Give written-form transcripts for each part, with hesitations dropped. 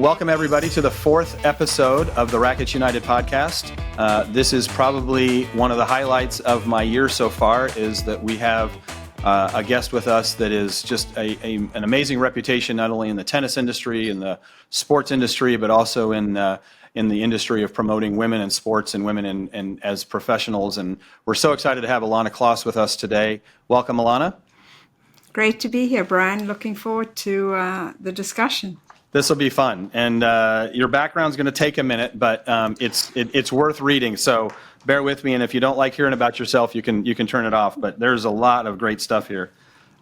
welcome everybody to the fourth episode of the Racquets United podcast. This is probably one of the highlights of my year so far, is that we have a guest with us that is just an amazing reputation, not only in the tennis industry, in the sports industry, but also in the industry of promoting women in sports and women in as professionals. And we're so excited to have Illana Kloss with us today. Welcome, Ilana. Great to be here, Brian. Looking forward to the discussion. This will be fun, and your background's going to take a minute, but it's worth reading. So bear with me, and if you don't like hearing about yourself, you can turn it off. But there's a lot of great stuff here.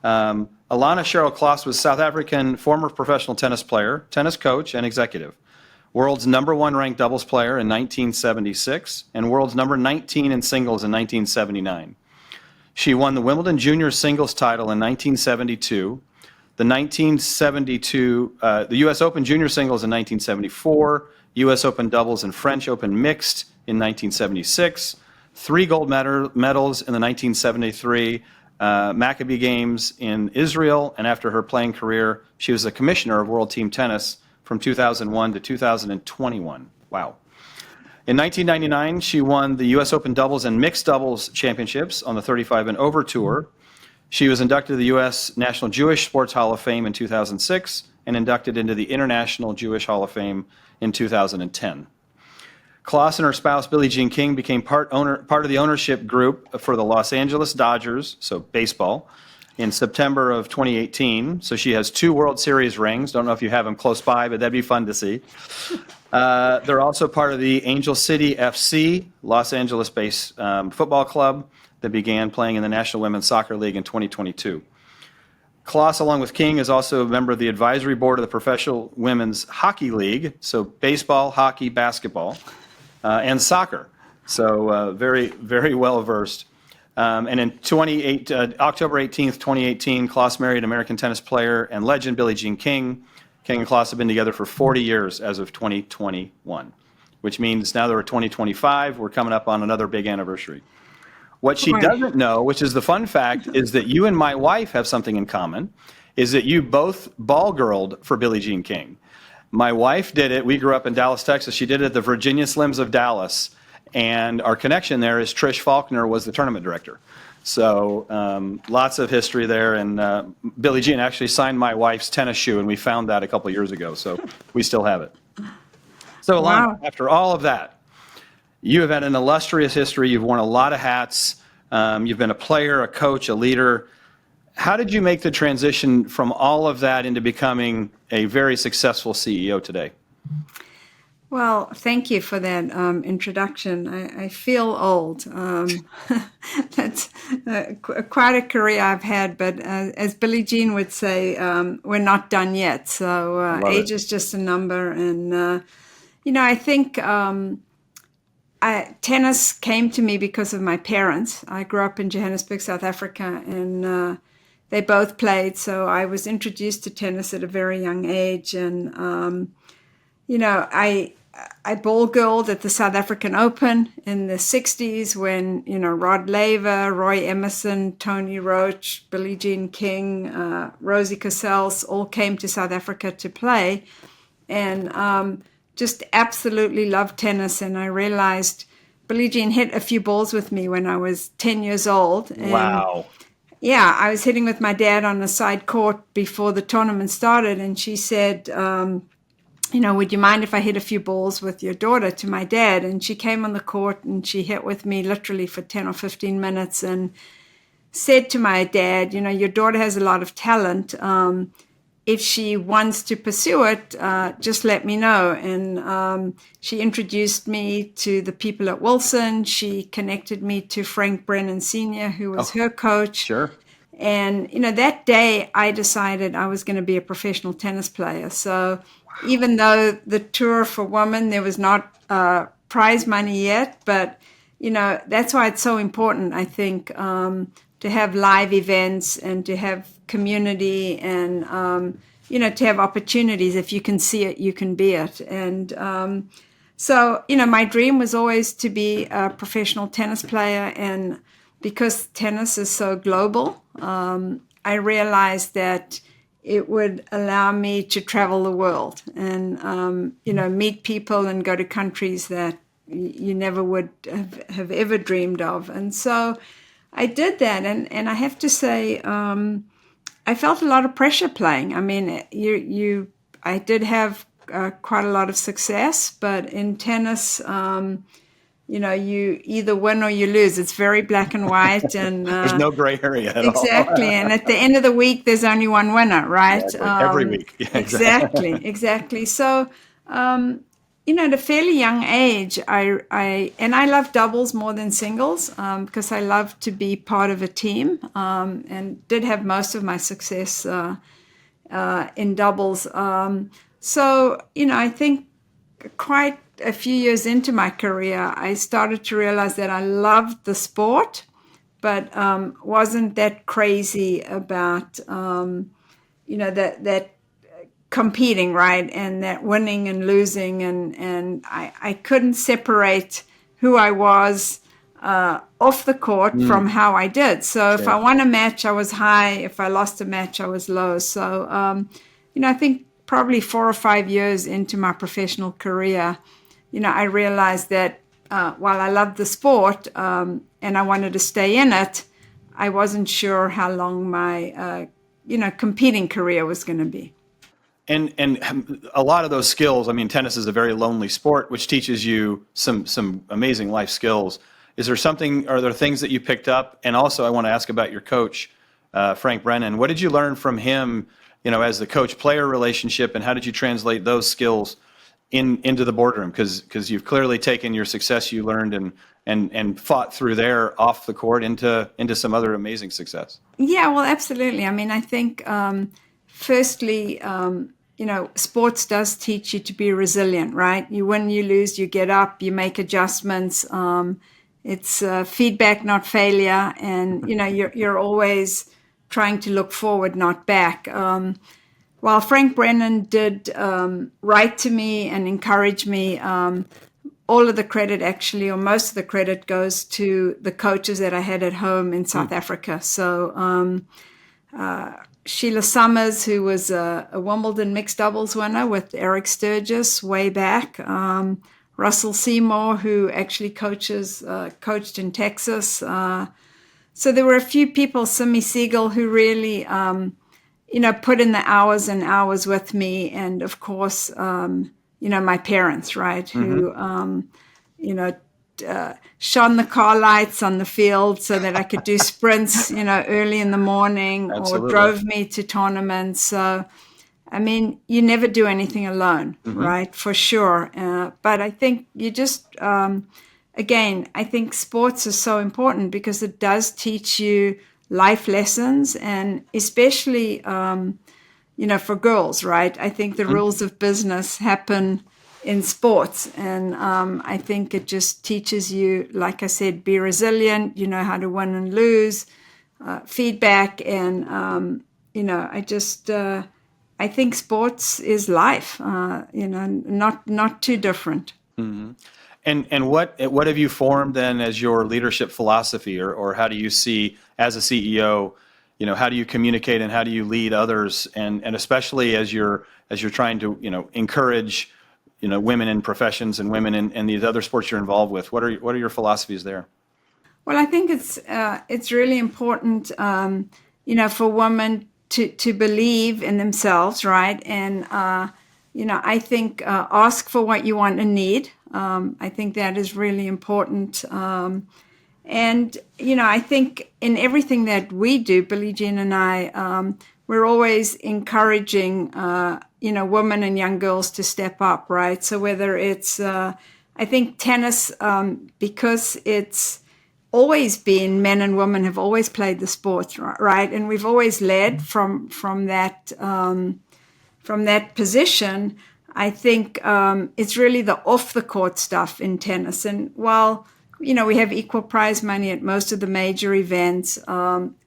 Illana Cheryl Kloss was South African former professional tennis player, tennis coach, and executive. World's #1 ranked doubles player in 1976, and world's number 19 in singles in 1979. She won the Wimbledon Junior Singles title in 1972. The U.S. Open Junior Singles in 1974, U.S. Open Doubles and French Open Mixed in 1976, 3 gold medals in the 1973 Maccabee Games in Israel, and after her playing career, she was the commissioner of World Team Tennis from 2001 to 2021. Wow. In 1999, she won the U.S. Open Doubles and Mixed Doubles Championships on the 35 and over tour. She was inducted to the U.S. National Jewish Sports Hall of Fame in 2006 and inducted into the International Jewish Hall of Fame in 2010. Kloss and her spouse, Billie Jean King, became part of the ownership group for the Los Angeles Dodgers, so baseball, in September of 2018. So she has 2 World Series rings. Don't know if you have them close by, but that'd be fun to see. They're also part of the Angel City FC, Los Angeles-based football club, that began playing in the National Women's Soccer League in 2022. Kloss, along with King, is also a member of the advisory board of the Professional Women's Hockey League, so baseball, hockey, basketball, and soccer. So very, very well versed. And in October 18th, 2018, Kloss married American tennis player and legend Billie Jean King. King and Kloss have been together for 40 years as of 2021, which means now that we're 2025, we're coming up on another big anniversary. What she doesn't know, which is the fun fact, is that you and my wife have something in common, is that you both ball-girled for Billie Jean King. My wife did it. We grew up in Dallas, Texas. She did it at the Virginia Slims of Dallas. And our connection there is Trish Faulkner was the tournament director. So lots of history there. And Billie Jean actually signed my wife's tennis shoe, and we found that a couple of years ago. So we still have it. So Ilana, after all of that, you have had an illustrious history. You've worn a lot of hats. You've been a player, a coach, a leader. How did you make the transition from all of that into becoming a very successful CEO today? Well, thank you for that introduction. I feel old. That's quite a career I've had, but as Billie Jean would say, we're not done yet. So age is just a number. And, I think tennis came to me because of my parents. I grew up in Johannesburg, South Africa, and they both played. So I was introduced to tennis at a very young age. And, I ball-girled at the South African Open in the 60s when, Rod Laver, Roy Emerson, Tony Roach, Billie Jean King, Rosie Casals all came to South Africa to play. And just absolutely loved tennis, and I realized Billie Jean hit a few balls with me when I was 10 years old. And wow. Yeah, I was hitting with my dad on the side court before the tournament started, and she said, would you mind if I hit a few balls with your daughter, to my dad? And she came on the court and she hit with me literally for 10 or 15 minutes and said to my dad, your daughter has a lot of talent. If she wants to pursue it, just let me know. And she introduced me to the people at Wilson. She connected me to Frank Brennan Sr., who was her coach. Sure. And, that day I decided I was going to be a professional tennis player. So even though the Tour for Women, there was not prize money yet, but, that's why it's so important, I think, to have live events and to have community and, to have opportunities. If you can see it, you can be it. And so, my dream was always to be a professional tennis player. And because tennis is so global, I realized that it would allow me to travel the world and, meet people and go to countries that you never would have ever dreamed of. And so I did that. And I have to say, I felt a lot of pressure playing. I mean, I did have quite a lot of success, but in tennis, you either win or you lose. It's very black and white, and There's no gray area at exactly. all. And at the end of the week, there's only one winner, right? Exactly. Every week. Yeah, Exactly. So, at a fairly young age, I love doubles more than singles because I love to be part of a team, and did have most of my success in doubles. I think quite a few years into my career, I started to realize that I loved the sport, but wasn't that crazy about, that competing, right? And that winning and losing. And I couldn't separate who I was off the court from how I did. So if I won a match, I was high. If I lost a match, I was low. So, I think probably 4 or 5 years into my professional career, I realized that while I loved the sport and I wanted to stay in it, I wasn't sure how long my, competing career was going to be. And a lot of those skills, I mean, tennis is a very lonely sport, which teaches you some amazing life skills. Are there things that you picked up? And also, I want to ask about your coach, Frank Brennan. What did you learn from him, as the coach-player relationship, and how did you translate those skills into the boardroom? Because you've clearly taken your success you learned and fought through there off the court into some other amazing success. Yeah, well, absolutely. I mean, I think firstly, sports does teach you to be resilient, right? You win, you lose, you get up, you make adjustments. It's feedback, not failure, and you're always trying to look forward, not back. While Frank Brennan did write to me and encourage me, all of the credit actually, or most of the credit, goes to the coaches that I had at home in South Africa. So Sheila Summers, who was a Wimbledon mixed doubles winner with Eric Sturgis way back. Russell Seymour, who actually coached in Texas. So there were a few people, Simi Siegel, who really put in the hours and hours with me. And of course, my parents, right, who, shone the car lights on the field so that I could do sprints, early in the morning. Absolutely. Or drove me to tournaments. So, I mean, you never do anything alone, right, for sure. But I think you just, again, I think sports is so important because it does teach you life lessons, and especially, for girls, right? I think the rules of business happen in sports, and I think it just teaches you, like I said, be resilient, how to win and lose, feedback, and, I think sports is life, not too different. Mm-hmm. And what have you formed then as your leadership philosophy, or how do you see as a CEO, how do you communicate and how do you lead others, and especially as you're trying to encourage women in professions and women in these other sports you're involved with? What are your philosophies there? Well, I think it's really important, for women to believe in themselves, right? And I think ask for what you want and need. I think that is really important. And, I think in everything that we do, Billie Jean and I, we're always encouraging, women and young girls to step up, right? So whether it's, I think tennis, because it's always been, men and women have always played the sport, right? And we've always led from that position. I think it's really the off-the-court stuff in tennis. And while, we have equal prize money at most of the major events,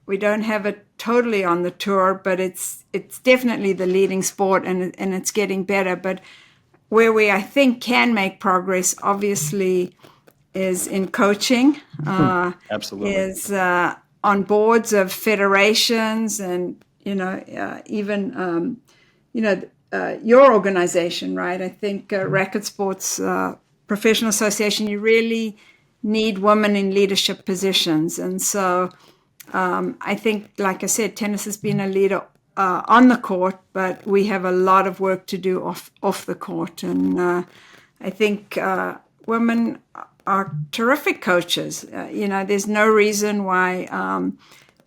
we don't have it totally on the tour, but it's definitely the leading sport, and it's getting better. But where we, I think, can make progress, obviously, is in coaching. Absolutely. Is on boards of federations and, even your organization, right? I think Racquet Sports Professional Association, you really need women in leadership positions. And so I think, like I said, tennis has been a leader on the court, but we have a lot of work to do off the court. And I think women are terrific coaches. There's no reason why,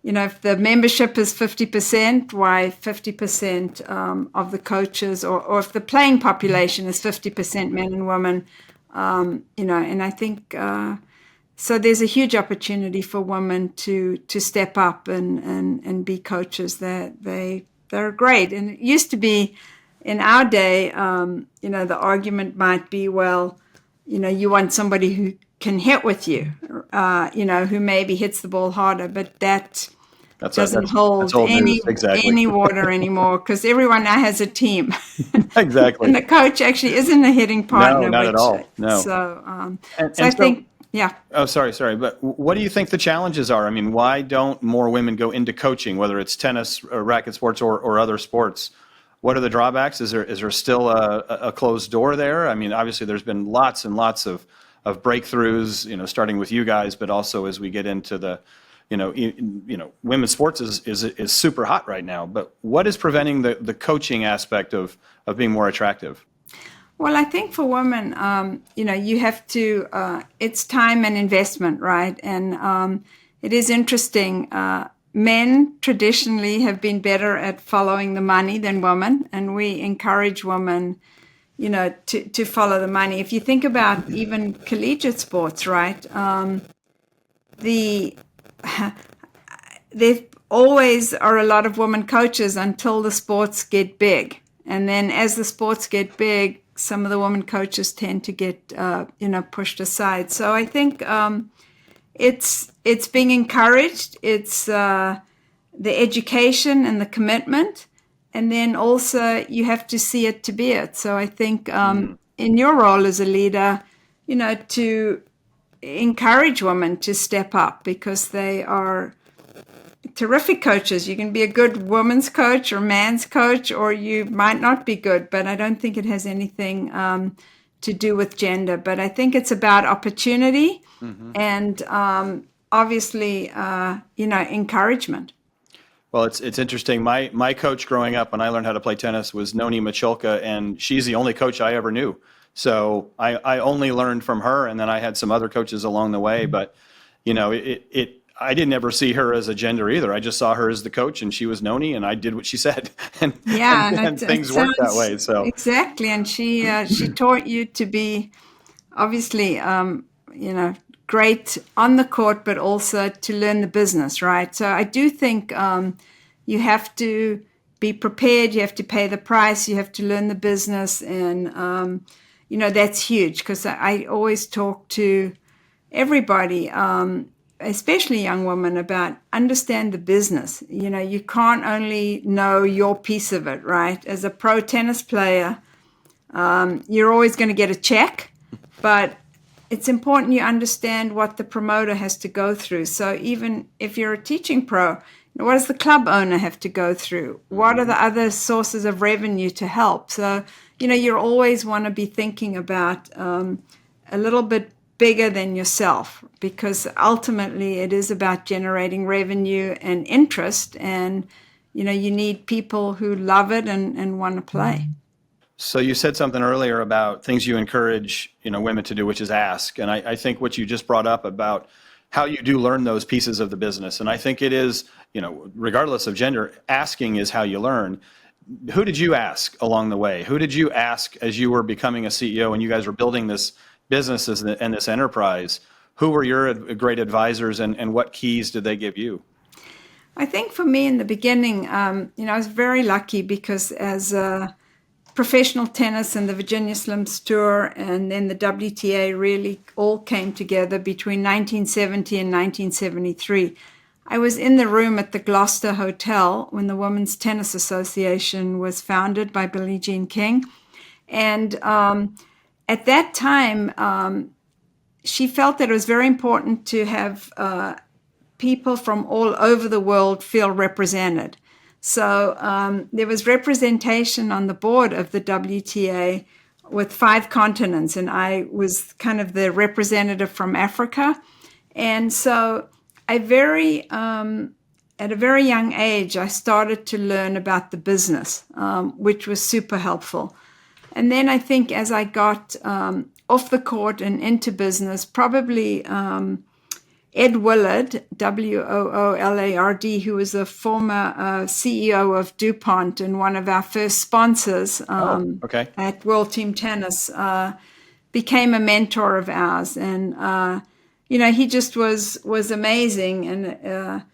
if the membership is 50%, why 50% of the coaches, or if the playing population is 50% men and women, and I think so there's a huge opportunity for women to step up and be coaches. They're great. And it used to be in our day, the argument might be, well, you want somebody who can hit with you, who maybe hits the ball harder, but that doesn't hold any water anymore, because everyone now has a team. Exactly. And the coach actually isn't a hitting partner. No, not at all. No. So, I think, yeah. Oh, sorry. But what do you think the challenges are? I mean, why don't more women go into coaching, whether it's tennis, or racket sports, or other sports? What are the drawbacks? Is there still a closed door there? I mean, obviously there's been lots and lots of breakthroughs, starting with you guys, but also as we get into the, women's sports is super hot right now. But what is preventing the coaching aspect of being more attractive? Well, I think for women, you have to, it's time and investment, right? And it is interesting. Men traditionally have been better at following the money than women, and we encourage women, to follow the money. If you think about even collegiate sports, right? There always are a lot of women coaches until the sports get big. And then as the sports get big, some of the women coaches tend to get, pushed aside. So I think it's being encouraged. It's the education and the commitment. And then also you have to see it to be it. So I think in your role as a leader, to encourage women to step up, because they are terrific coaches. You can be a good woman's coach or man's coach, or you might not be good, but I don't think it has anything to do with gender. But I think it's about opportunity and obviously, encouragement. Well, it's interesting. My coach growing up when I learned how to play tennis was Noni Michalka, and she's the only coach I ever knew. So I only learned from her, and then I had some other coaches along the way. But I didn't ever see her as a gender either. I just saw her as the coach, and she was Noni, and I did what she said, and things worked that way. So exactly, and she taught you to be obviously great on the court, but also to learn the business, right? So I do think you have to be prepared. You have to pay the price. You have to learn the business, and that's huge, because I always talk to everybody, especially young women, about understand the business. You can't only know your piece of it, right? As a pro tennis player, you're always going to get a check, but it's important you understand what the promoter has to go through. So even if you're a teaching pro, what does the club owner have to go through? What are the other sources of revenue to help? So, you always want to be thinking about a little bit bigger than yourself, because ultimately it is about generating revenue and interest, and you need people who love it and want to play. So you said something earlier about things you encourage women to do, which is ask, and I think what you just brought up about how you do learn those pieces of the business, and I think it is regardless of gender, asking is how you learn. Who did you ask along the way? Who did you ask as you were becoming a CEO and you guys were building this businesses and this enterprise? Who were your great advisors, and what keys did they give you? I think for me in the beginning, I was very lucky, because as a professional tennis and the Virginia Slims Tour and then the WTA really all came together between 1970 and 1973. I was in the room at the Gloucester Hotel when the Women's Tennis Association was founded by Billie Jean King. And at that time, she felt that it was very important to have people from all over the world feel represented. So there was representation on the board of the WTA with 5 continents, and I was kind of the representative from Africa. And so at a very young age, I started to learn about the business, which was super helpful. And then I think as I got off the court and into business, probably Ed Willard, Woolard, who was a former CEO of DuPont and one of our first sponsors at World Team Tennis, became a mentor of ours. And, he just was amazing. And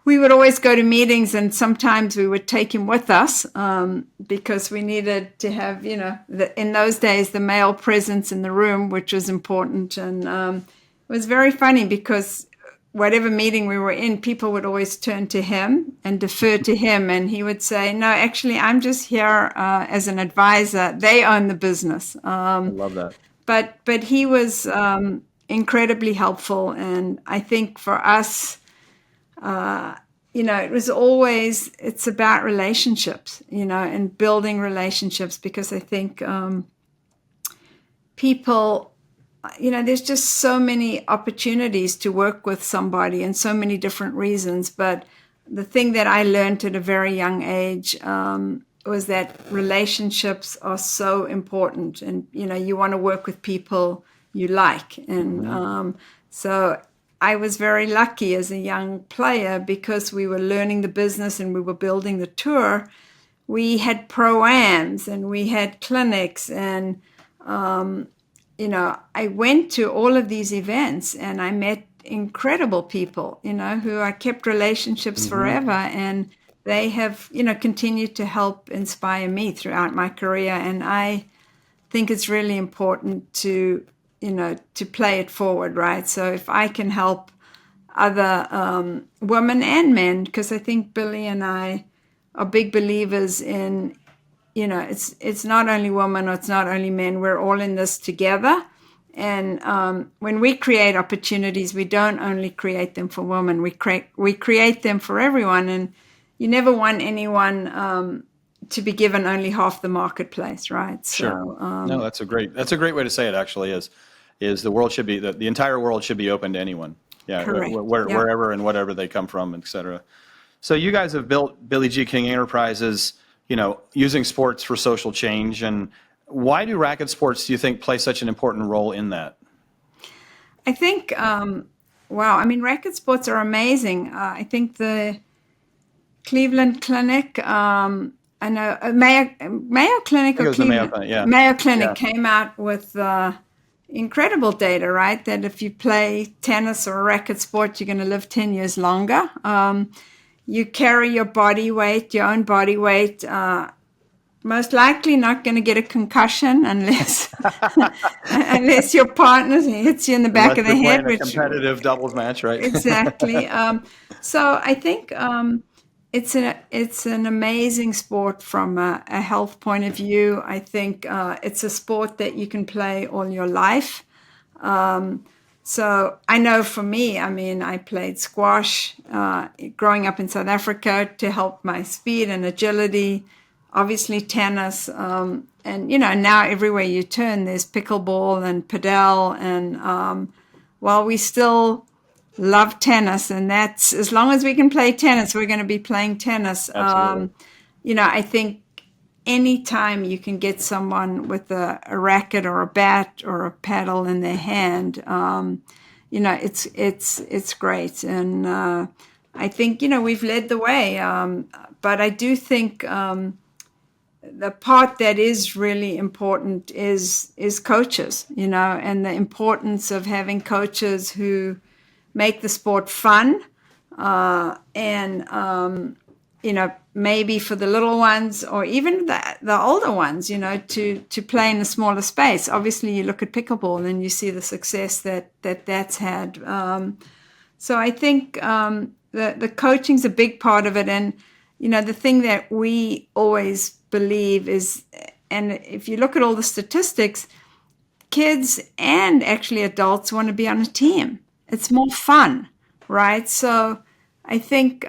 we would always go to meetings, and sometimes we would take him with us because we needed to have, in those days, the male presence in the room, which was important. And it was very funny because whatever meeting we were in, people would always turn to him and defer to him. And he would say, no, actually, I'm just here as an advisor. They own the business. I love that. But he was incredibly helpful. And I think for us, it was always, it's about relationships, and building relationships, because I think people, there's just so many opportunities to work with somebody and so many different reasons. But the thing that I learned at a very young age was that relationships are so important, and, you want to work with people you like. And so I was very lucky as a young player, because we were learning the business and we were building the tour. We had pro-ams and we had clinics, and, I went to all of these events and I met incredible people, who I kept relationships forever. And they have, continued to help inspire me throughout my career. And I think it's really important to play it forward, right? So if I can help other women and men, because I think Billy and I are big believers in, it's not only women or it's not only men, we're all in this together. And when we create opportunities, we don't only create them for women, we create them for everyone. And you never want anyone to be given only half the marketplace, right? Sure. No, that's a great way to say it, actually, is the world should be, the entire world should be open to anyone. Yeah, wherever and whatever they come from, et cetera. So you guys have built Billie Jean King Enterprises, using sports for social change. And why do racket sports, do you think, play such an important role in that? I think, racket sports are amazing. I think the Cleveland Clinic, I know Mayo Clinic or Cleveland, Mayo Clinic came out with incredible data, right? That if you play tennis or a racket sport, you're going to live 10 years longer. You carry your own body weight, most likely not going to get a concussion unless your partner hits you in the back of the head. Which competitive doubles match, right? Exactly. So I think it's an amazing sport from a health point of view. I think it's a sport that you can play all your life. So I know for me, I played squash growing up in South Africa to help my speed and agility. Obviously tennis, and now everywhere you turn, there's pickleball and padel. And while we still love tennis, and that's, as long as we can play tennis, we're going to be playing tennis. I think anytime you can get someone with a racket or a bat or a paddle in their hand, it's great. And I think, we've led the way. But I do think the part that is really important is coaches, and the importance of having coaches who make the sport fun, and maybe for the little ones or even the older ones, to play in a smaller space. Obviously, you look at pickleball and you see the success that's had. So I think the coaching's a big part of it. And the thing that we always believe is, and if you look at all the statistics, kids and actually adults want to be on a team. It's more fun, right? So I think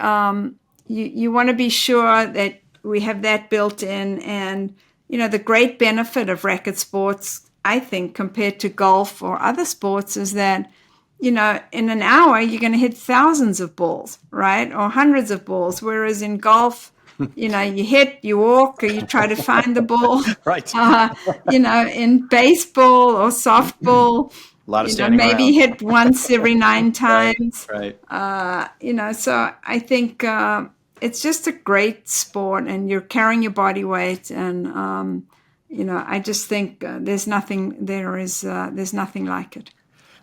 you want to be sure that we have that built in. And, the great benefit of racket sports, I think, compared to golf or other sports is that, in an hour, you're going to hit thousands of balls, right? Or hundreds of balls. Whereas in golf, you hit, you walk, or you try to find the ball. Right. In baseball or softball, A lot of standing maybe around. hit once every 9 times. Right. So I think it's just a great sport, and you're carrying your body weight, and I just think there's nothing like it.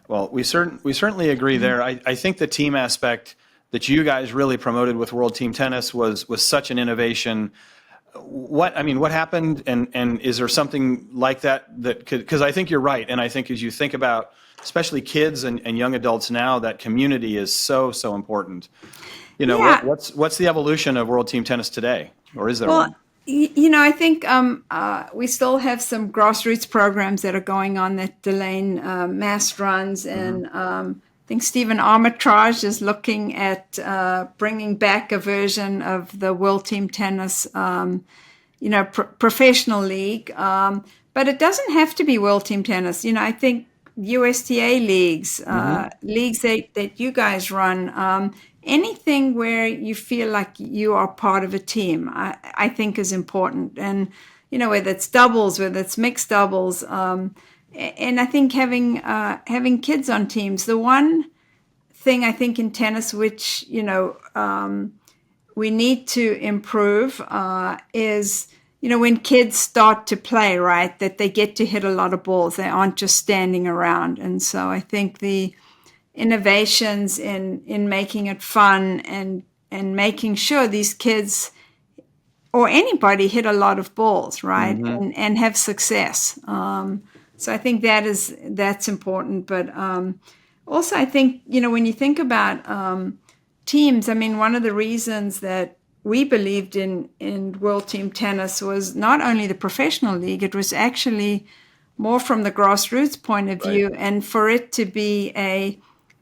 Well, we certainly agree there. I think the team aspect that you guys really promoted with World Team Tennis was such an innovation. What happened, and is there something like that could, because I think you're right, and I think as you think about especially kids and young adults now, that community is so important. What's the evolution of World Team Tennis today, or is there one? I think we still have some grassroots programs that are going on that Delane Mast runs, and I think Stephen Armitage is looking at bringing back a version of the World Team Tennis, professional league. But it doesn't have to be World Team Tennis. I think USTA leagues, leagues that you guys run, anything where you feel like you are part of a team, I think is important. And, whether it's doubles, whether it's mixed doubles, and I think having kids on teams, the one thing I think in tennis, which, we need to improve is, when kids start to play, right, that they get to hit a lot of balls. They aren't just standing around. And so I think the innovations in making it fun and making sure these kids or anybody hit a lot of balls, right, and have success. So I think that's important. But also I think, when you think about teams, one of the reasons that we believed in World Team Tennis was not only the professional league, it was actually more from the grassroots point of view, and for it to be a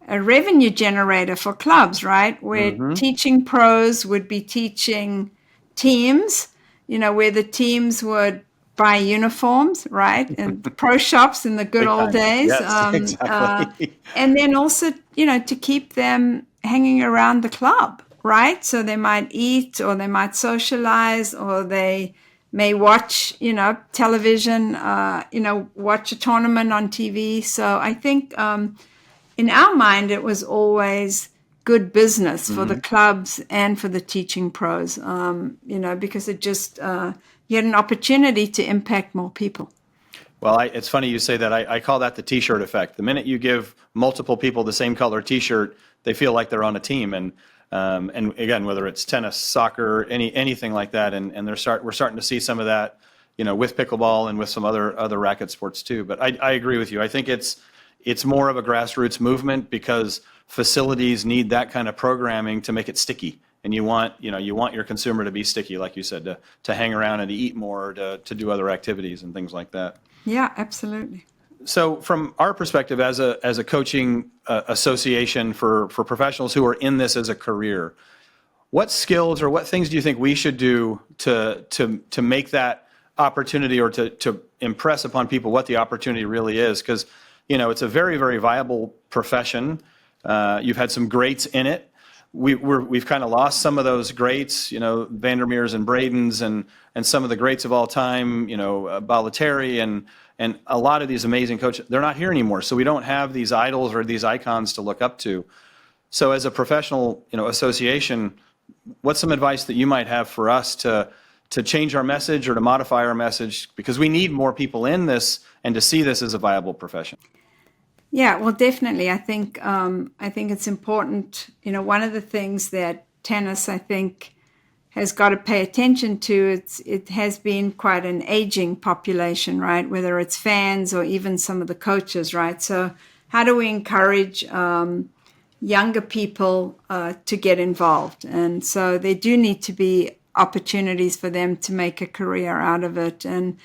revenue generator for clubs, right, where teaching pros would be teaching teams, where the teams would buy uniforms, right, and the pro shops in the good old days. Yes, exactly. And then also, to keep them hanging around the club, right? So they might eat, or they might socialize, or they may watch, television, watch a tournament on TV. So I think in our mind, it was always good business for the clubs and for the teaching pros, because it just, you had an opportunity to impact more people. Well, it's funny you say that. I call that the T-shirt effect. The minute you give multiple people the same color T-shirt, they feel like they're on a team. And again, whether it's tennis, soccer, anything like that, and we're starting to see some of that, with pickleball and with some other racket sports too. But I agree with you. I think it's more of a grassroots movement because facilities need that kind of programming to make it sticky. And you want your consumer to be sticky, like you said, to hang around and to eat more, to do other activities and things like that. Yeah, absolutely. So from our perspective as a coaching association for professionals who are in this as a career, what skills or what things do you think we should do to make that opportunity, or to impress upon people what the opportunity really is? Because, it's a very, very viable profession. You've had some greats in it. We've kind of lost some of those greats, Vandermeers and Bradens and some of the greats of all time, Balotelli and a lot of these amazing coaches. They're not here anymore, so we don't have these idols or these icons to look up to. So as a professional, association, what's some advice that you might have for us to change our message or to modify our message, because we need more people in this and to see this as a viable profession? Yeah, well, definitely. I think it's important. One of the things that tennis, I think, has got to pay attention to, it has been quite an aging population, right? Whether it's fans or even some of the coaches, right? So how do we encourage younger people to get involved? And so there do need to be opportunities for them to make a career out of it. And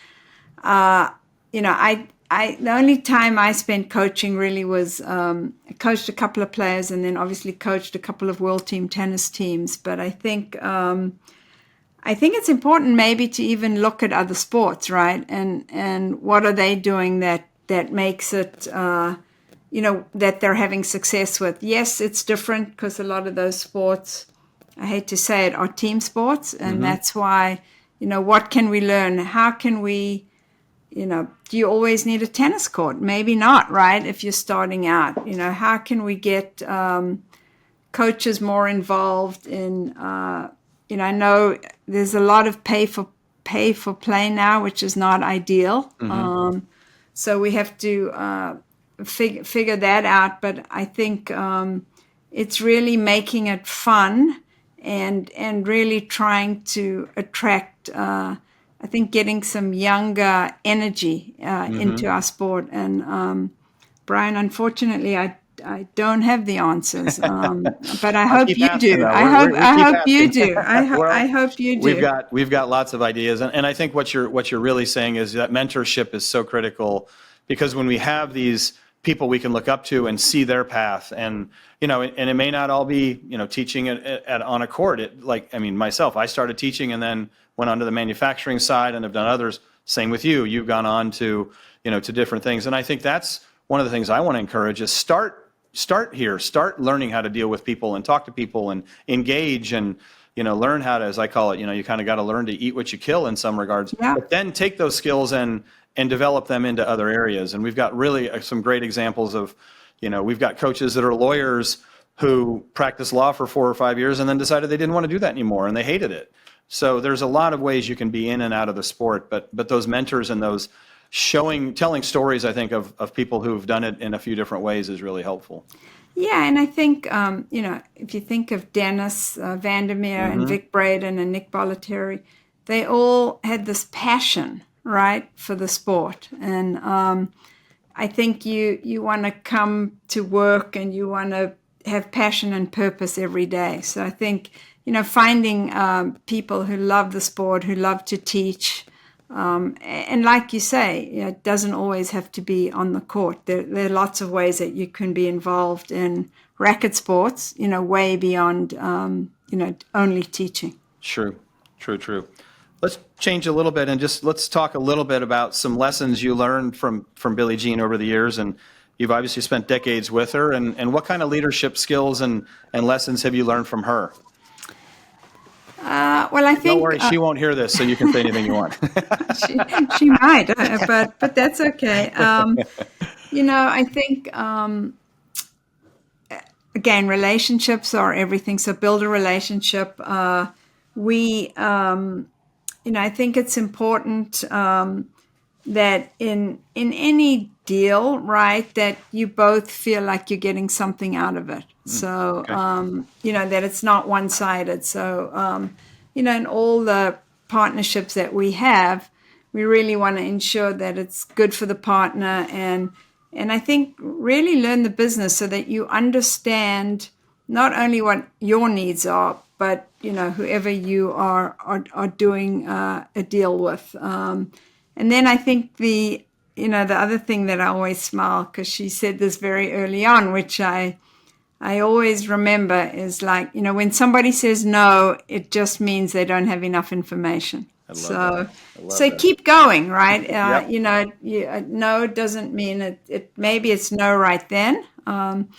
I the only time I spent coaching really was I coached a couple of players, and then obviously coached a couple of world team tennis teams. But I think it's important maybe to even look at other sports, right? And what are they doing that makes it that they're having success with. Yes, it's different because a lot of those sports, I hate to say it, are team sports, and that's why what can we learn? How can we? Do you always need a tennis court? Maybe not, right? If you're starting out, how can we get coaches more involved in, I know there's a lot of pay for play now, which is not ideal. So we have to figure that out. But I think it's really making it fun and really trying to attract I think getting some younger energy into our sport. And Brian, unfortunately, I don't have the answers, but I hope you do. I hope you do. I hope you do. We've got lots of ideas, and I think what you're really saying is that mentorship is so critical, because when we have these people we can look up to and see their path, and and it may not all be teaching on a court. Myself, I started teaching and then went on to the manufacturing side and have done others. Same with you. You've gone on to to different things, and I think that's one of the things I want to encourage is start here. Start learning how to deal with people and talk to people and engage and learn how to, as I call it, you kind of got to learn to eat what you kill in some regards. Yeah. But then take those skills and develop them into other areas. And we've got really some great examples of, we've got coaches that are lawyers who practiced law for 4 or 5 years and then decided they didn't want to do that anymore and they hated it. So there's a lot of ways you can be in and out of the sport, but those mentors and those telling stories, I think, of people who've done it in a few different ways is really helpful. Yeah, and I think, if you think of Dennis Vandermeer and Vic Braden and Nick Bollettieri, they all had this passion, right, for the sport. And I think you want to come to work and you want to have passion and purpose every day. So I think, finding people who love the sport, who love to teach, and like you say, it doesn't always have to be on the court. There are lots of ways that you can be involved in racket sports, way beyond, only teaching. True. Let's change a little bit and let's talk a little bit about some lessons you learned from Billie Jean over the years. And you've obviously spent decades with her. And what kind of leadership skills and lessons have you learned from her? Well, I think... Don't worry, she won't hear this, so you can say anything you want. she might, but that's okay. I think, again, relationships are everything. So build a relationship. I think it's important that in any deal, right, that you both feel like you're getting something out of it. So, that it's not one-sided. So, in all the partnerships that we have, we really want to ensure that it's good for the partner and I think really learn the business so that you understand not only what your needs are, but, whoever you are doing a deal with. And then I think the other thing that I always smile, because she said this very early on, which I always remember, is like, when somebody says no, it just means they don't have enough information. So keep going, right? No doesn't mean it. Maybe it's no right then. And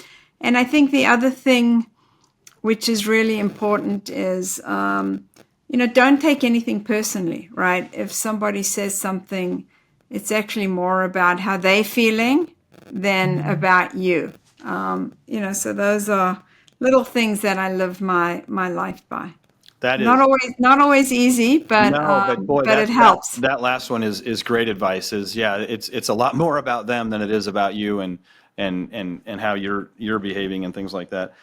I think the other thing, which is really important, is don't take anything personally, right? If somebody says something, it's actually more about how they're feeling than about you. So those are little things that I live my life by. That is not always easy, but it helps. That last one is great advice. It's a lot more about them than it is about you and how you're behaving and things like that.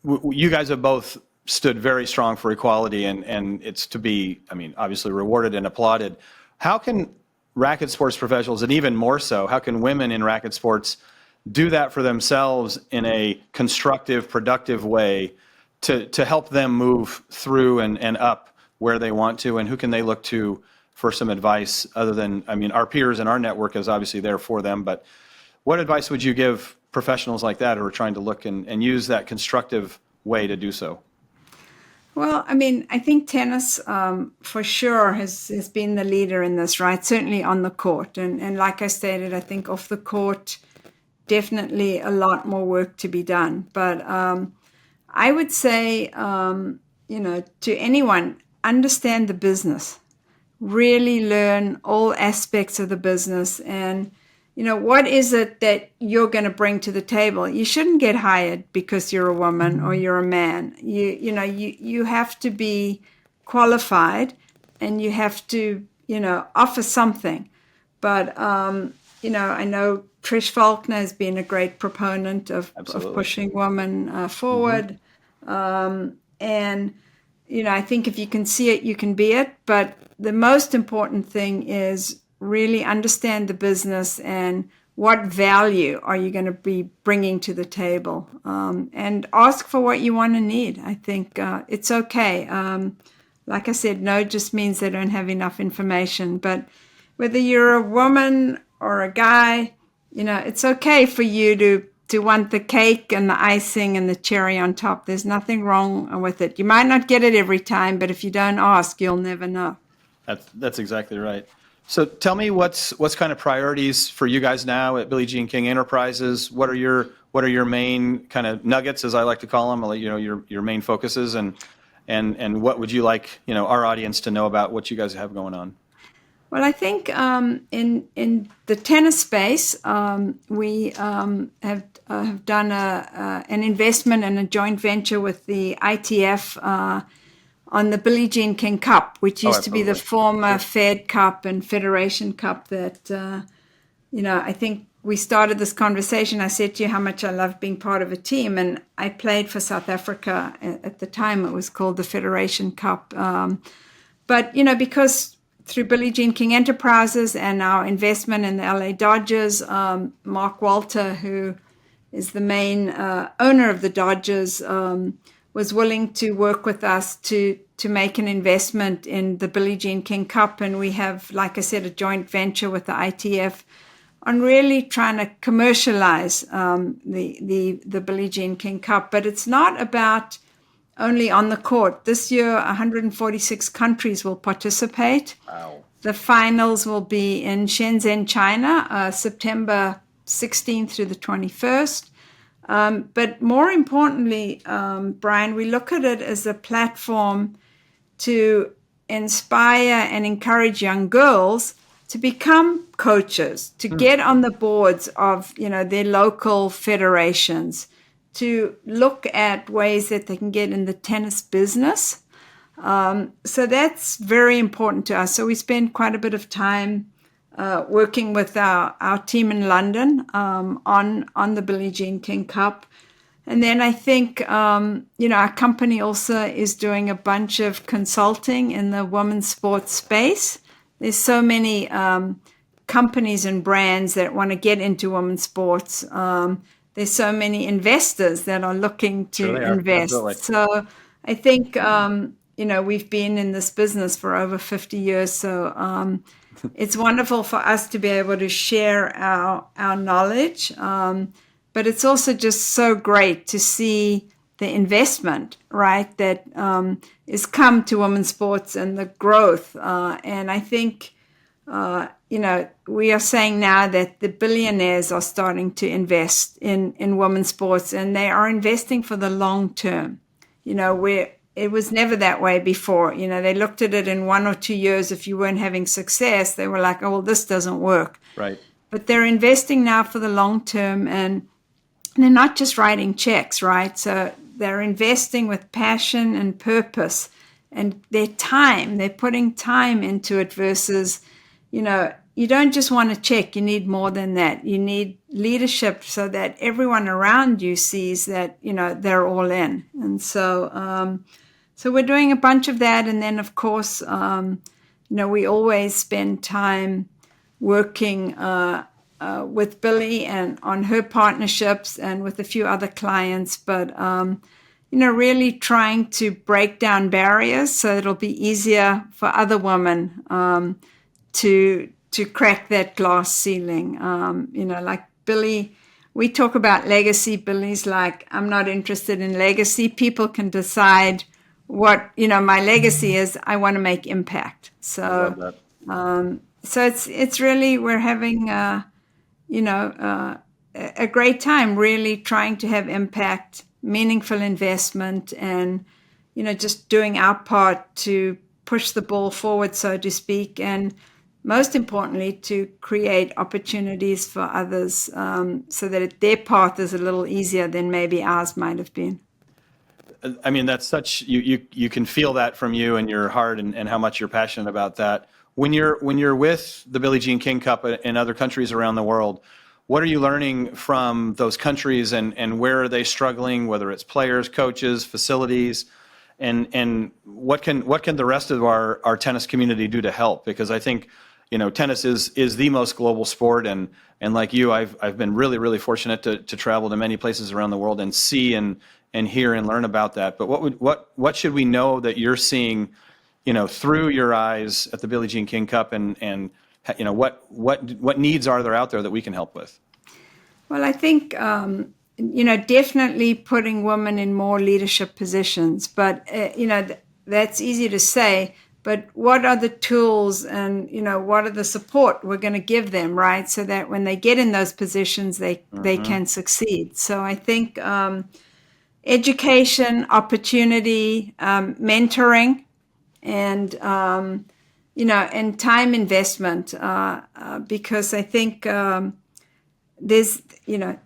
You guys have both stood very strong for equality, and it's to be, obviously rewarded and applauded. How can racket sports professionals, and even more so, how can women in racket sports do that for themselves in a constructive, productive way to help them move through and up where they want to, and who can they look to for some advice other than, I mean, our peers and our network is obviously there for them, but what advice would you give professionals like that who are trying to look and use that constructive way to do so? Well, I mean, I think tennis for sure has been the leader in this, right? Certainly on the court. And like I stated, I think off the court, definitely a lot more work to be done. But I would say, to anyone, understand the business, really learn all aspects of the business. And, what is it that you're going to bring to the table? You shouldn't get hired because you're a woman or you're a man. You have to be qualified and you have to, offer something. But, I know Trish Faulkner has been a great proponent of pushing women forward. And, I think if you can see it, you can be it. But the most important thing is really understand the business and what value are you going to be bringing to the table, and ask for what you want and need. I think it's okay. Like I said, no just means they don't have enough information. But whether you're a woman or a guy, it's okay for you to want the cake and the icing and the cherry on top. There's nothing wrong with it. You might not get it every time, but if you don't ask, you'll never know. That's exactly right. So tell me what's kind of priorities for you guys now at Billie Jean King Enterprises? What are your main kind of nuggets, as I like to call them? Your main focuses, and what would you like our audience to know about what you guys have going on? Well, I think in the tennis space, we have done an investment and a joint venture with the ITF on the Billie Jean King Cup, which used to be the former Fed Cup and Federation Cup that, I think we started this conversation. I said to you how much I love being part of a team, and I played for South Africa. At the time, it was called the Federation Cup. But, because through Billie Jean King Enterprises and our investment in the LA Dodgers, Mark Walter, who is the main owner of the Dodgers, was willing to work with us to make an investment in the Billie Jean King Cup. And we have, like I said, a joint venture with the ITF on really trying to commercialize the Billie Jean King Cup. But it's not about only on the court. This year, 146 countries will participate. Wow. The finals will be in Shenzhen, China, September 16th through the 21st. But more importantly, Brian, we look at it as a platform to inspire and encourage young girls to become coaches, to get on the boards of, their local federations, to look at ways that they can get in the tennis business. So that's very important to us. So we spend quite a bit of time working with our team in London on the Billie Jean King Cup. And then I think, our company also is doing a bunch of consulting in the women's sports space. There's so many companies and brands that want to get into women's sports. There's so many investors that are looking to invest. Absolutely. So I think, we've been in this business for over 50 years. So it's wonderful for us to be able to share our knowledge. But it's also just so great to see the investment, right, that is come to women's sports and the growth. And I think, we are saying now that the billionaires are starting to invest in women's sports, and they are investing for the long term. Where it was never that way before. They looked at it in 1 or 2 years. If you weren't having success, they were like, oh, well, this doesn't work. Right. But they're investing now for the long term, and they're not just writing checks, right? So they're investing with passion and purpose, and their time, they're putting time into it versus, you don't just want a check. You need more than that. You need leadership so that everyone around you sees that, they're all in. And so, so we're doing a bunch of that. And then, of course, we always spend time working with Billie and on her partnerships and with a few other clients. But, really trying to break down barriers so it'll be easier for other women to crack that glass ceiling. Like Billy, we talk about legacy. Billy's like, I'm not interested in legacy. People can decide what, my legacy is. I want to make impact. So, I love that. so it's really, we're having, a great time really trying to have impact, meaningful investment, and, just doing our part to push the ball forward, so to speak. And most importantly, to create opportunities for others so that their path is a little easier than maybe ours might have been. I mean, that's such, you can feel that from you and your heart and how much you're passionate about that. When you're with the Billie Jean King Cup in other countries around the world, what are you learning from those countries, and where are they struggling, whether it's players, coaches, facilities, and what can the rest of our tennis community do to help? Because I think, tennis is the most global sport, and like you, I've been really fortunate to travel to many places around the world and see and hear and learn about that. But what should we know that you're seeing, through your eyes at the Billie Jean King Cup, and what needs are there out there that we can help with? Well, I think definitely putting women in more leadership positions, but that's easy to say. But what are the tools and, what are the support we're going to give them, right? So that when they get in those positions, they can succeed. So I think education, opportunity, mentoring, and, and time investment, because I think there's, you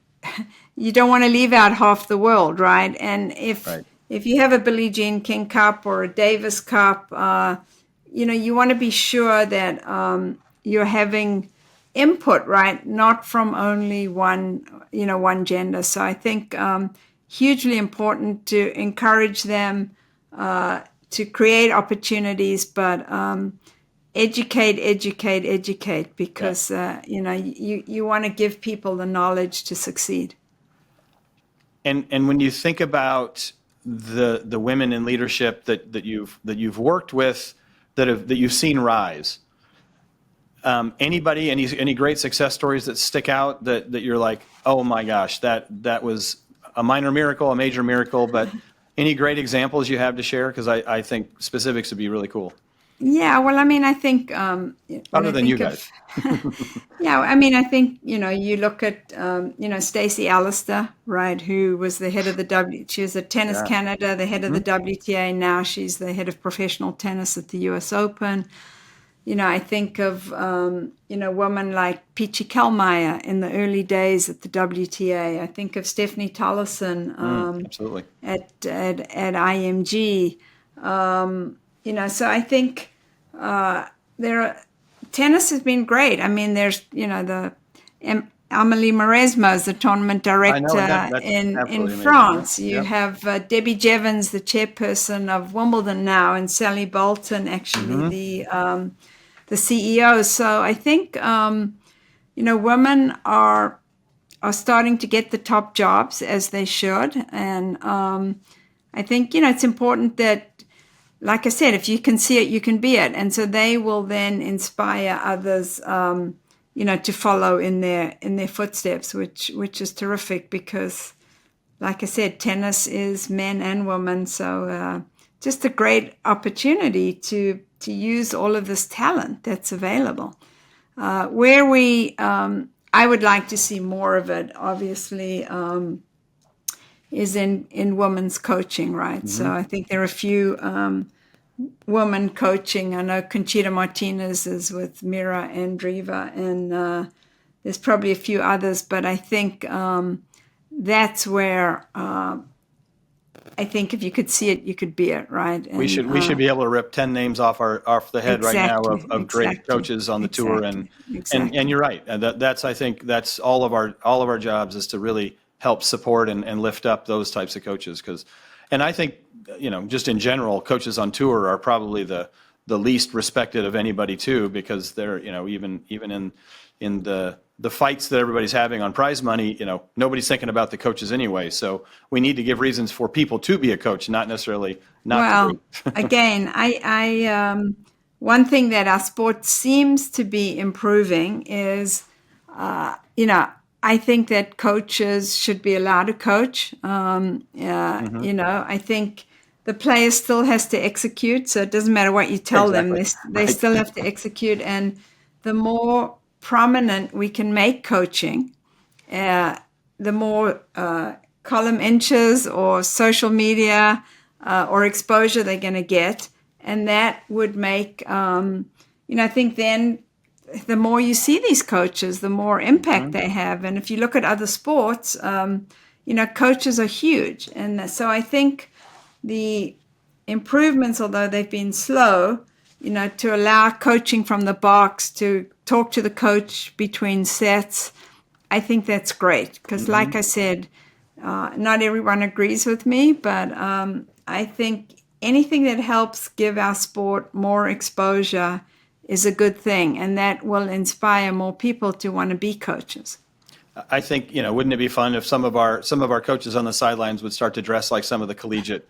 don't want to leave out half the world, right? And if you have a Billie Jean King Cup or a Davis Cup, you want to be sure that you're having input, right? Not from only one gender. So I think hugely important to encourage them to create opportunities, but educate, because you want to give people the knowledge to succeed. And when you think about the women in leadership that you've worked with, that you've seen rise, any great success stories that stick out that you're like, oh my gosh, that was a minor miracle, a major miracle, but any great examples you have to share? Because I think specifics would be really cool. Yeah, well, I mean, I think other than you guys. Yeah, I mean, I think you look at Stacey Alister, right, who was the head of she was at Tennis Canada, the head of the WTA. Now she's the head of professional tennis at the U.S. Open. I think of women like Peachy Kellmeyer in the early days at the WTA. I think of Stephanie Tollefson absolutely at IMG. So I think tennis has been great. I mean, there's Amélie Mauresmo is the tournament director in France. You have Debbie Jevons, the chairperson of Wimbledon now, and Sally Bolton, actually the CEO. So I think women are starting to get the top jobs, as they should, and I think it's important that, like I said, if you can see it, you can be it. And so they will then inspire others, to follow in their footsteps, which is terrific because, like I said, tennis is men and women. So just a great opportunity to use all of this talent that's available. I would like to see more of it, obviously, is in women's coaching, right? So I think there are a few women coaching. I know Conchita Martinez is with Mira Andreeva, and there's probably a few others, but I think that's where I think if you could see it, you could be it, right? And, we should be able to rip 10 names off the head right now of great coaches on the tour, and you're right. I think that's all of our jobs is to really help support and lift up those types of coaches, and I think just in general, coaches on tour are probably the least respected of anybody too, because they're even in the the fights that everybody's having on prize money, nobody's thinking about the coaches anyway. So we need to give reasons for people to be a coach, not necessarily not Well, to be. again, one thing that our sport seems to be improving is, I think that coaches should be allowed to coach. I think the player still has to execute, so it doesn't matter what you tell them; they still have to execute. And the more prominent we can make coaching, the more column inches or social media or exposure they're going to get, and that would make, I think then the more you see these coaches, the more impact they have. And if you look at other sports, coaches are huge. And so I think the improvements, although they've been slow, to allow coaching from the box, to talk to the coach between sets, I think that's great. Because like I said, not everyone agrees with me, but I think anything that helps give our sport more exposure is a good thing, and that will inspire more people to want to be coaches. I think, wouldn't it be fun if some of our coaches on the sidelines would start to dress like some of the collegiate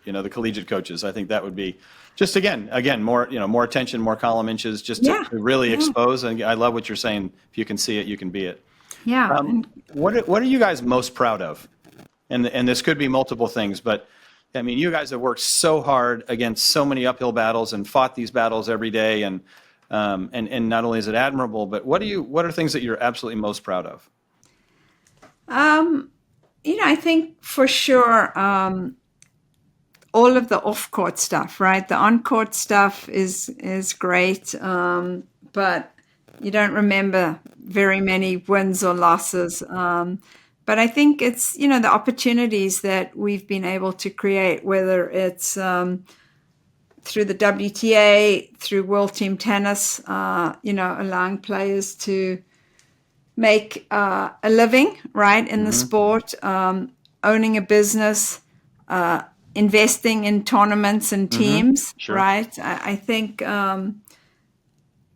coaches? I think that would be just again more more attention, more column inches, just to really expose. And I love what you're saying. If you can see it, you can be it. Yeah. What are you guys most proud of? And this could be multiple things, but I mean, you guys have worked so hard against so many uphill battles and fought these battles every day, and not only is it admirable, but what are things that you're absolutely most proud of? I think for sure all of the off-court stuff, right? The on-court stuff is great, but you don't remember very many wins or losses. But I think it's, the opportunities that we've been able to create, whether it's through the WTA, through World Team Tennis, allowing players to make a living, right, in the sport, owning a business, investing in tournaments and teams, right? I think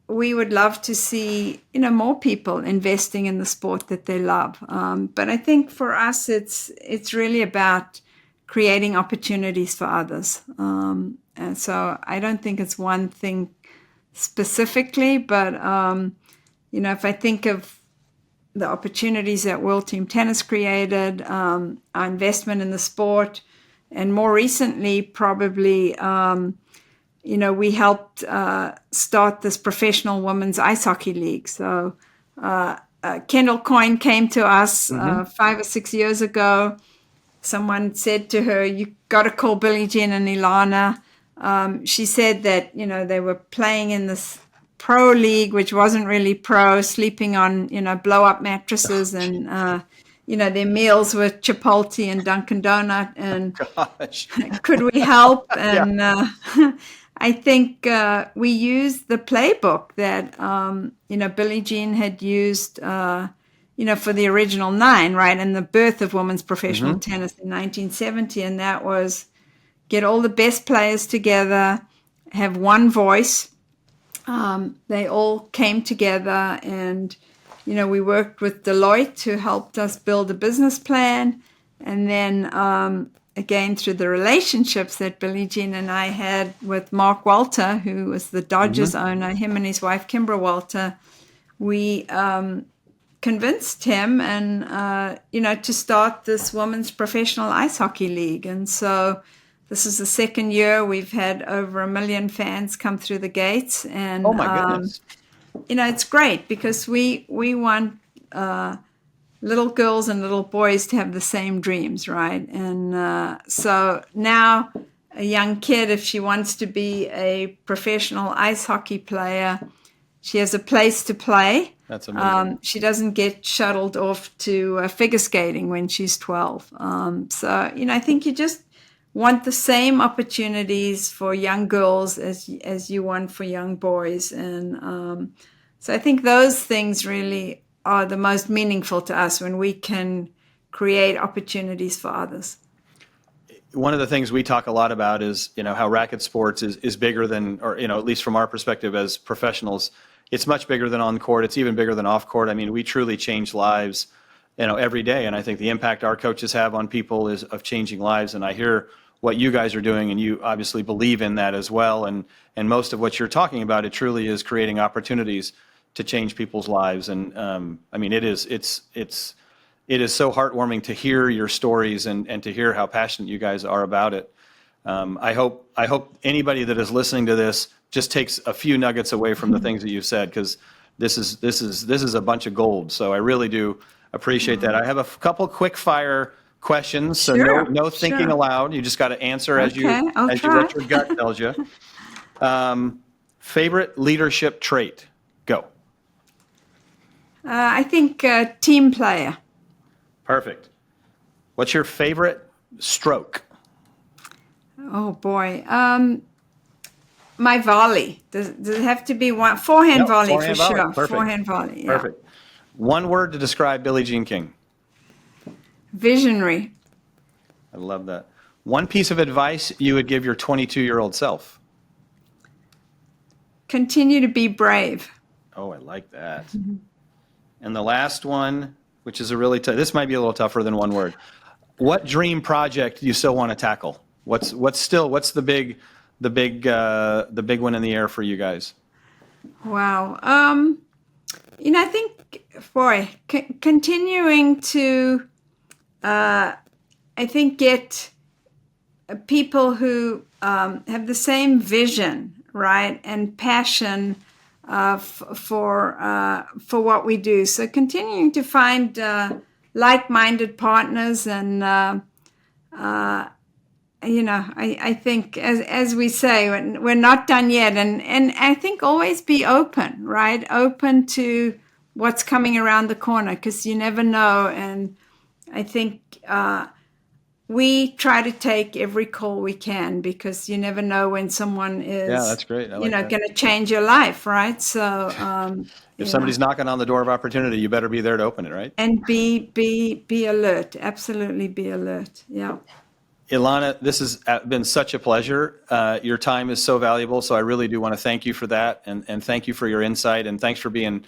we would love to see, more people investing in the sport that they love. But I think for us, it's really about creating opportunities for others. And so I don't think it's one thing specifically, but, if I think of the opportunities that World Team Tennis created, our investment in the sport, and more recently, probably, we helped start this professional women's ice hockey league. So Kendall Coyne came to us 5 or 6 years ago. Someone said to her, "You got to call Billie Jean and Ilana." She said that, they were playing in this pro league, which wasn't really pro, sleeping on, blow-up mattresses, and, their meals were Chipotle and Dunkin' Donut. And could we help? And I think we used the playbook that, Billie Jean had used, for the original 9, right, and the birth of women's professional tennis in 1970. And that was get all the best players together, have one voice. They all came together, and, we worked with Deloitte, who helped us build a business plan. And then, again, through the relationships that Billie Jean and I had with Mark Walter, who was the Dodgers owner, him and his wife, Kimbra Walter, we convinced him and, to start this women's professional ice hockey league. And so this is the second year we've had over 1 million fans come through the gates. And, oh my goodness. It's great because we want little girls and little boys to have the same dreams, right? And so now a young kid, if she wants to be a professional ice hockey player, she has a place to play. That's amazing. She doesn't get shuttled off to figure skating when she's 12. So, I think you just want the same opportunities for young girls as you want for young boys. And so I think those things really are the most meaningful to us, when we can create opportunities for others. One of the things we talk a lot about is, how racket sports is bigger than, or, at least from our perspective as professionals, it's much bigger than on court. It's even bigger than off court. I mean, we truly change lives, every day. And I think the impact our coaches have on people is of changing lives. And I hear what you guys are doing, and you obviously believe in that as well. And most of what you're talking about, it truly is creating opportunities to change people's lives. And I mean, it is so heartwarming to hear your stories and to hear how passionate you guys are about it. I hope anybody that is listening to this just takes a few nuggets away from the things that you've said, because this is a bunch of gold. So I really do appreciate that. I have a couple quick fire questions, so no thinking aloud. You just got to answer as you what your gut tells you. Favorite leadership trait? Go. I think team player. Perfect. What's your favorite stroke? Oh boy, my volley. Does it have to be one forehand volley for sure? Perfect. Forehand volley. Yeah. Perfect. One word to describe Billie Jean King. Visionary. I love that. One piece of advice you would give your 22-year-old self. Continue to be brave. Oh, I like that. And the last one, which is a really this might be a little tougher than one word. What dream project do you still want to tackle? What's the big one in the air for you guys? Wow. I think, continuing to, I think, get people who have the same vision, right, and passion for what we do. So continuing to find like-minded partners, and I think, as we say, we're not done yet, and I think always be open, right? Open to what's coming around the corner, because you never know. And I think we try to take every call we can, because you never know when someone is, that's great. I like that. going to change your life, right? So if somebody's knocking on the door of opportunity, you better be there to open it, right? And be alert. Absolutely be alert. Yeah. Ilana, this has been such a pleasure. Your time is so valuable, so I really do want to thank you for that, and thank you for your insight, and thanks for being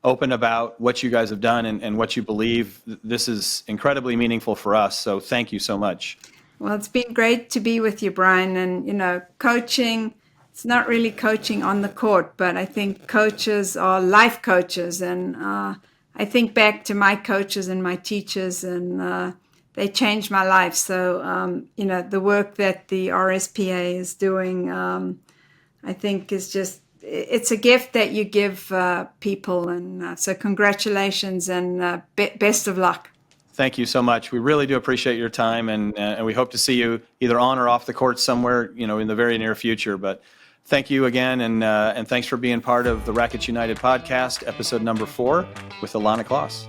open about what you guys have done and what you believe. This is incredibly meaningful for us, so thank you so much. Well, it's been great to be with you, Brian, and coaching, it's not really coaching on the court, but I think coaches are life coaches, and I think back to my coaches and my teachers, and they changed my life. So, the work that the RSPA is doing, I think is just, it's a gift that you give people. And so congratulations, and best of luck. Thank you so much. We really do appreciate your time, and we hope to see you either on or off the court somewhere, in the very near future. But thank you again, and thanks for being part of the Racquets United podcast, episode number 4 with Illana Kloss.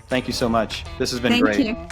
Thank you so much. This has been great. Thank you.